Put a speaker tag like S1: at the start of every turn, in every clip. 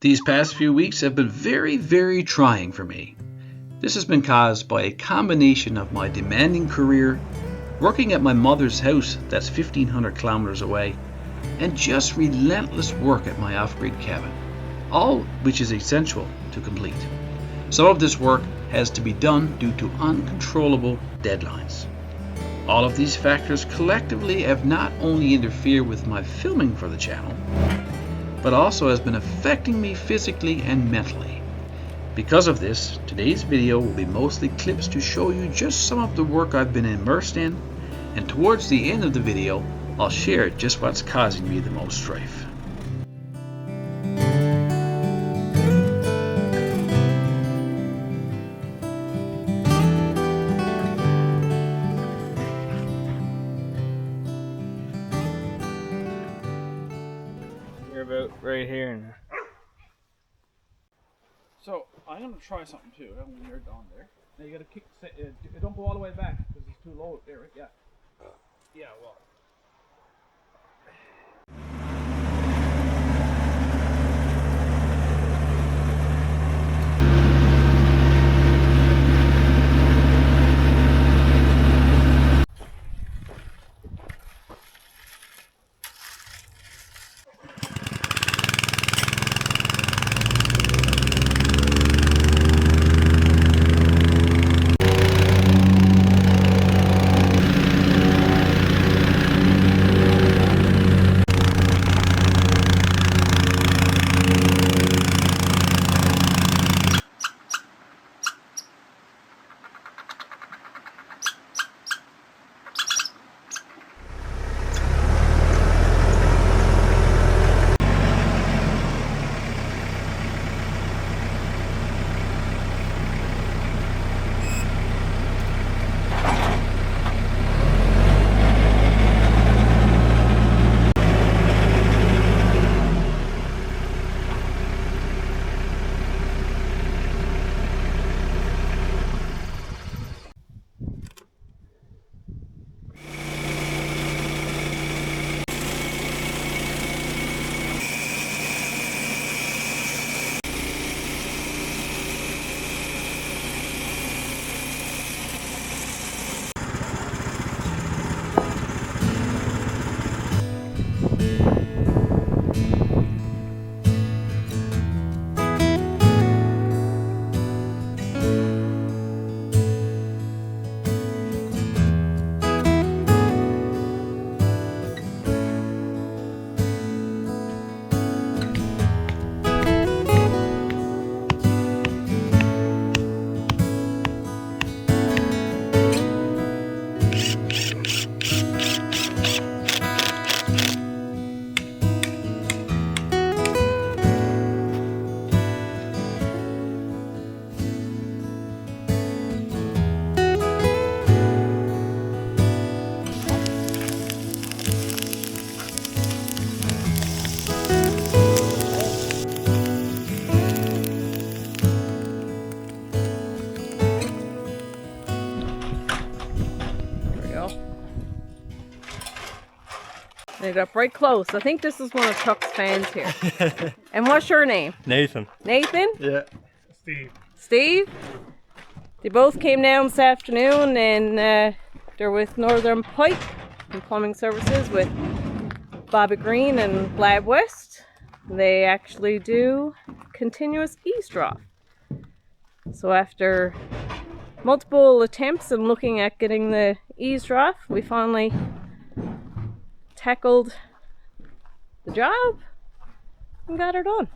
S1: These past few weeks have been very trying for me. This has been caused by a combination of my demanding career, working at my mother's house that's 1,500 kilometers away, and just relentless work at my off-grid cabin, all which is essential to complete. Some of this work has to be done due to uncontrollable deadlines. All of these factors collectively have not only interfered with my filming for the channel, but also has been affecting me physically and mentally. Because of this, today's video will be mostly clips to show you just some of the work I've been immersed in, and towards the end of the video, I'll share just what's causing me the most strife.
S2: You're about right here. So I'm gonna try something too. When you're down there, now you gotta kick. Don't go all the way back because it's too low there. Right? Yeah. Yeah. Well.
S3: They got right close. I think this is one of Chuck's fans here. And what's your name?
S4: Nathan.
S3: Nathan?
S4: Yeah.
S3: Steve? They both came down this afternoon and they're with Northern Pipe and Plumbing Services with Bobby Green and Glad West. They actually do continuous eavesdrop. So after multiple attempts and looking at getting the eavesdrop, we finally tackled the job and got her done.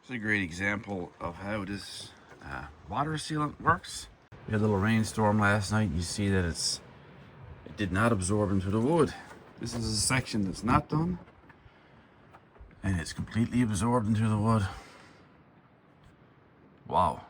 S1: It's a great example of how this water sealant works. We had a little rainstorm last night. You see that it did not absorb into the wood. This is a section that's not done, and it's completely absorbed into the wood. Wow.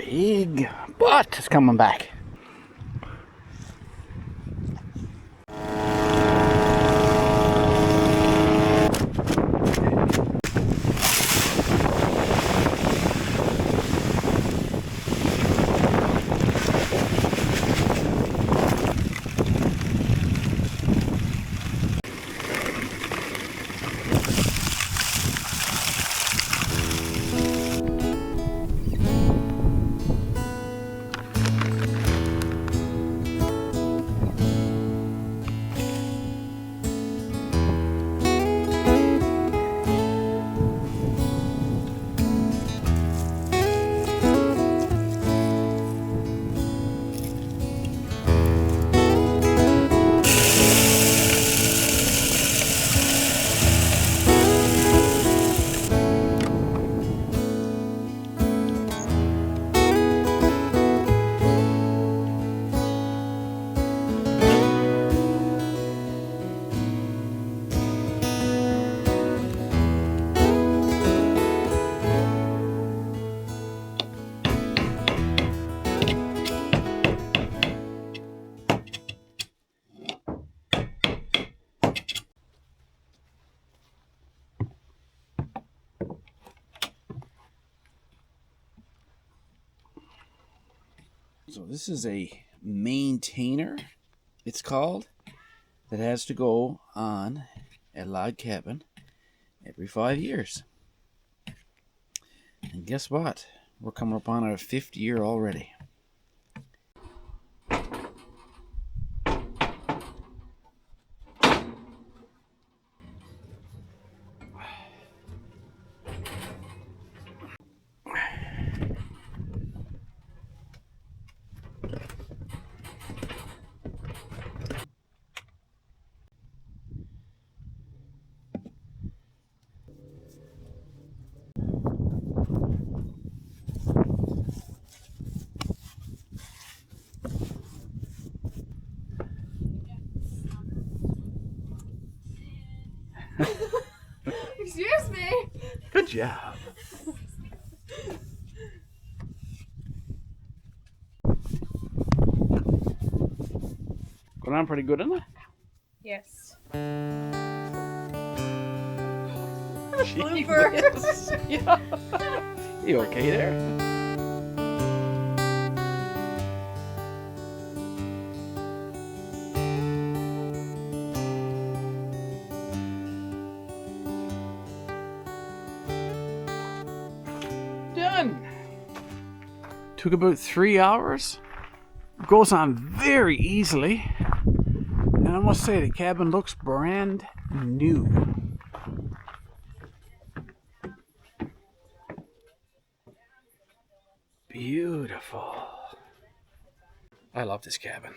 S2: big butt is coming back. So this is a maintainer, it's called, that has to go on a log cabin every 5 years. And guess what? We're coming up on our 5th year already.
S3: Excuse me.
S2: Good job. Going on pretty good, isn't it?
S3: Yes.
S2: Gee
S3: Blooper.
S2: whiz. Yeah. You okay there? Done. Took about 3 hours. Goes on very easily. And I must say, the cabin looks brand new. Beautiful. I love this cabin.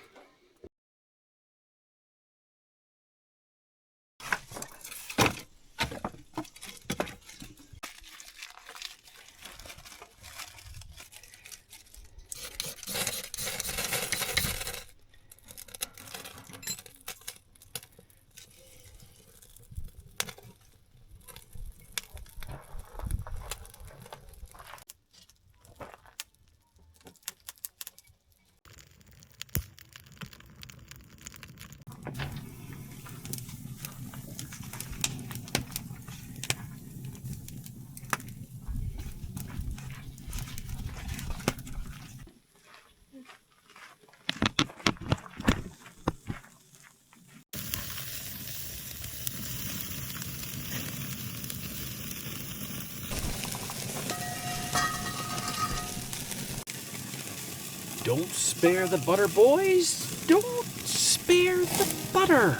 S2: Don't spare the butter, boys. Don't spare the butter.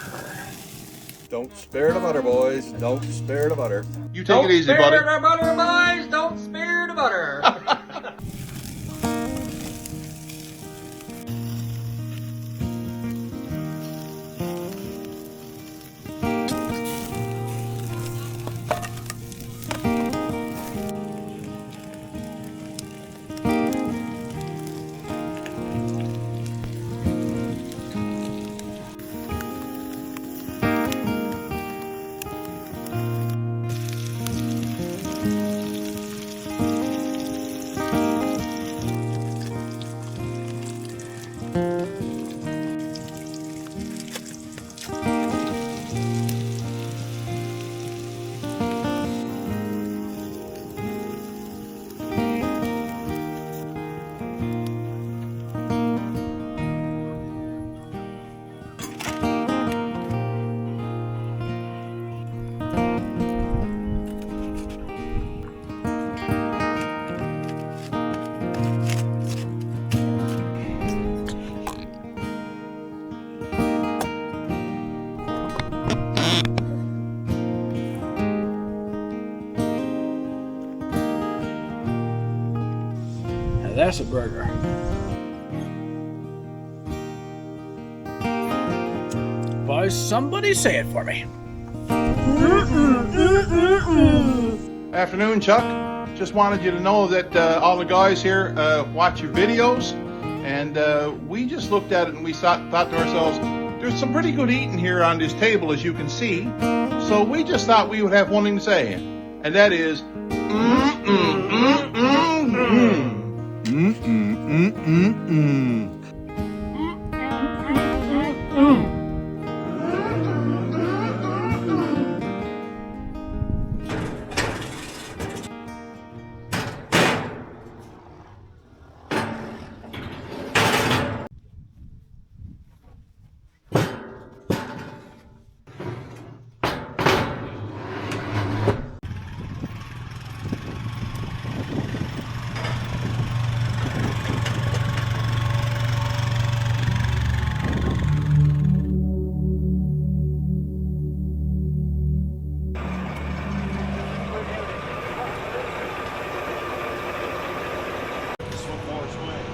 S4: Don't spare the butter, boys. Don't spare the butter.
S5: You take it easy, buddy.
S6: Don't spare the butter, boys! Don't spare the butter!
S2: That's a burger. Boys, somebody say it for me.
S5: Afternoon, Chuck. Just wanted you to know that all the guys here watch your videos, and we just looked at it and we thought to ourselves, there's some pretty good eating here on this table, as you can see. So we just thought we would have one thing to say, and that is,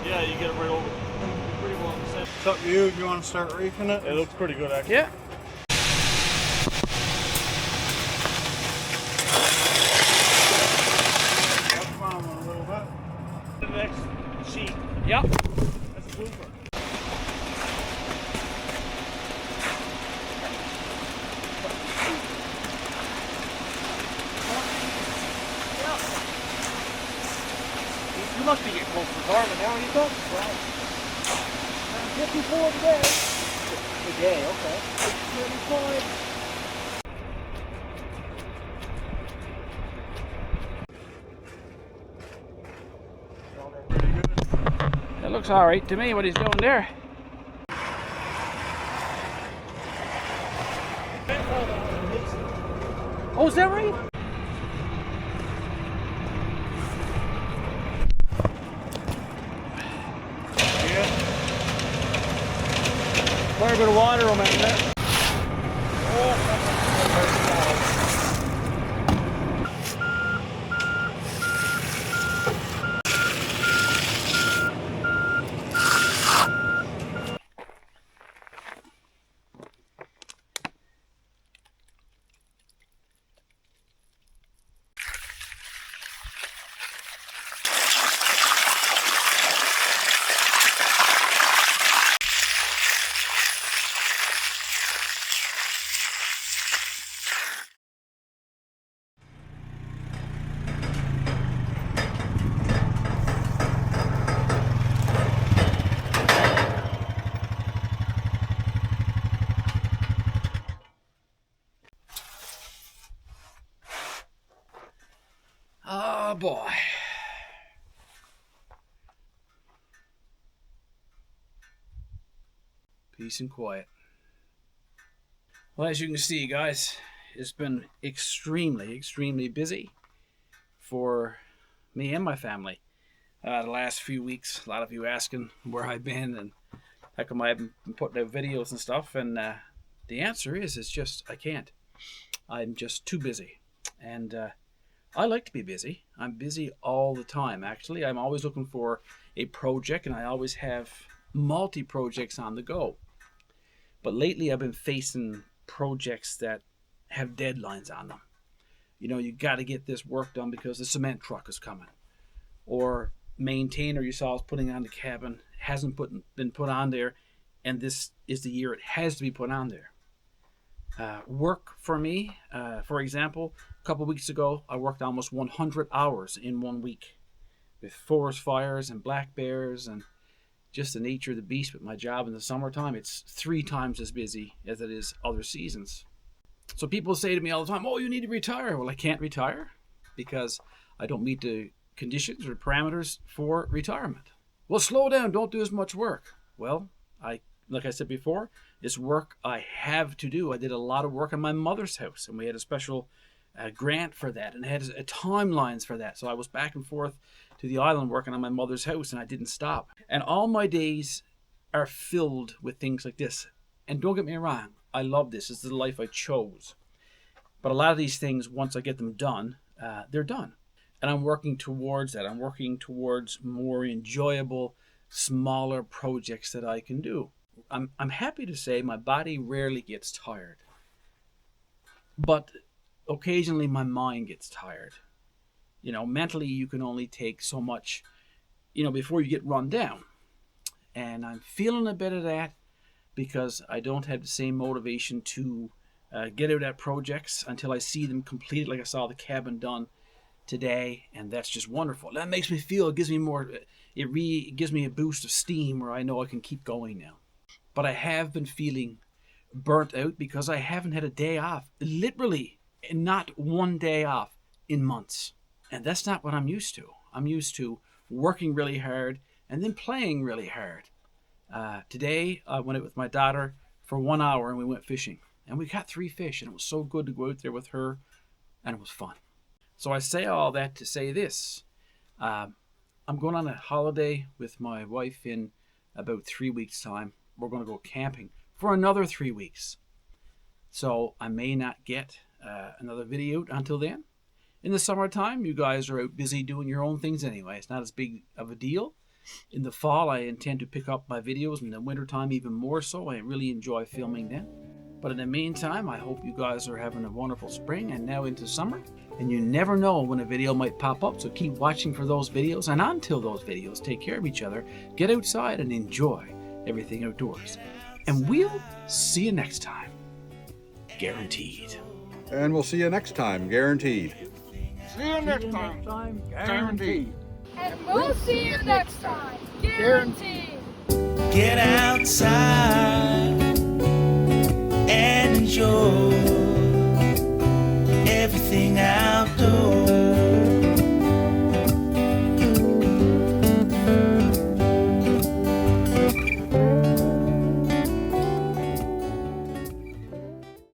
S7: Yeah, you get it right over. Pretty well in the center.
S4: It's up to you if you want to start reefing it.
S7: It looks pretty good, actually.
S2: Yeah.
S4: Come on a little bit.
S7: The next sheet.
S2: Yep.
S7: That's a blooper.
S6: You must be getting close to retirement now, you don't? Right. 54 today. Today, okay. 35.
S2: That looks all right to me, what he's doing there.
S6: Oh, is that right? Quite a bit of water on that.
S2: Oh boy. Peace and quiet. Well, as you can see, guys, it's been extremely busy for me and my family. The last few weeks, a lot of you asking where I've been and how come I haven't been putting out videos and stuff, and the answer is it's just I can't. I'm just too busy, and I like to be busy. I'm busy all the time, actually. I'm always looking for a project, and I always have multi-projects on the go. But lately I've been facing projects that have deadlines on them. You know, you got to get this work done because the cement truck is coming. Or maintainer you saw us putting on the cabin hasn't been put on there, and this is the year it has to be put on there. Work for me, for example, a couple weeks ago, I worked almost 100 hours in 1 week with forest fires and black bears and just the nature of the beast with my job in the summertime. It's 3 times as busy as it is other seasons. So people say to me all the time, oh, you need to retire. Well, I can't retire because I don't meet the conditions or parameters for retirement. Well, slow down, don't do as much work. Well, like I said before, it's work I have to do. I did a lot of work on my mother's house, and we had a special grant for that, and had timelines for that. So I was back and forth to the island working on my mother's house, and I didn't stop. And all my days are filled with things like this. And don't get me wrong, I love this. It's the life I chose. But a lot of these things, once I get them done, they're done. And I'm working towards that. I'm working towards more enjoyable, smaller projects that I can do. I'm happy to say my body rarely gets tired. But occasionally my mind gets tired. You know, mentally you can only take so much, you know, before you get run down. And I'm feeling a bit of that because I don't have the same motivation to get out at projects until I see them completed, like I saw the cabin done today, and that's just wonderful. That makes me feel, it gives me more, it gives me a boost of steam where I know I can keep going now. But I have been feeling burnt out because I haven't had a day off, literally not one day off in months. And that's not what I'm used to. I'm used to working really hard and then playing really hard. Today I went out with my daughter for 1 hour and we went fishing, and we caught 3 fish, and it was so good to go out there with her, and it was fun. So I say all that to say this. I'm going on a holiday with my wife in about 3 weeks' time. We're going to go camping for another 3 weeks. So I may not get another video until then. In the summertime, you guys are out busy doing your own things anyway. It's not as big of a deal. In the fall, I intend to pick up my videos. In the wintertime, even more so. I really enjoy filming them. But in the meantime, I hope you guys are having a wonderful spring and now into summer. And you never know when a video might pop up, so keep watching for those videos. And until those videos, take care of each other, get outside and enjoy everything outdoors. And we'll see you next time. Guaranteed.
S4: And we'll see you next time, guaranteed.
S6: See you next time. Guaranteed.
S8: And we'll see you next time. Guaranteed.
S9: Get outside.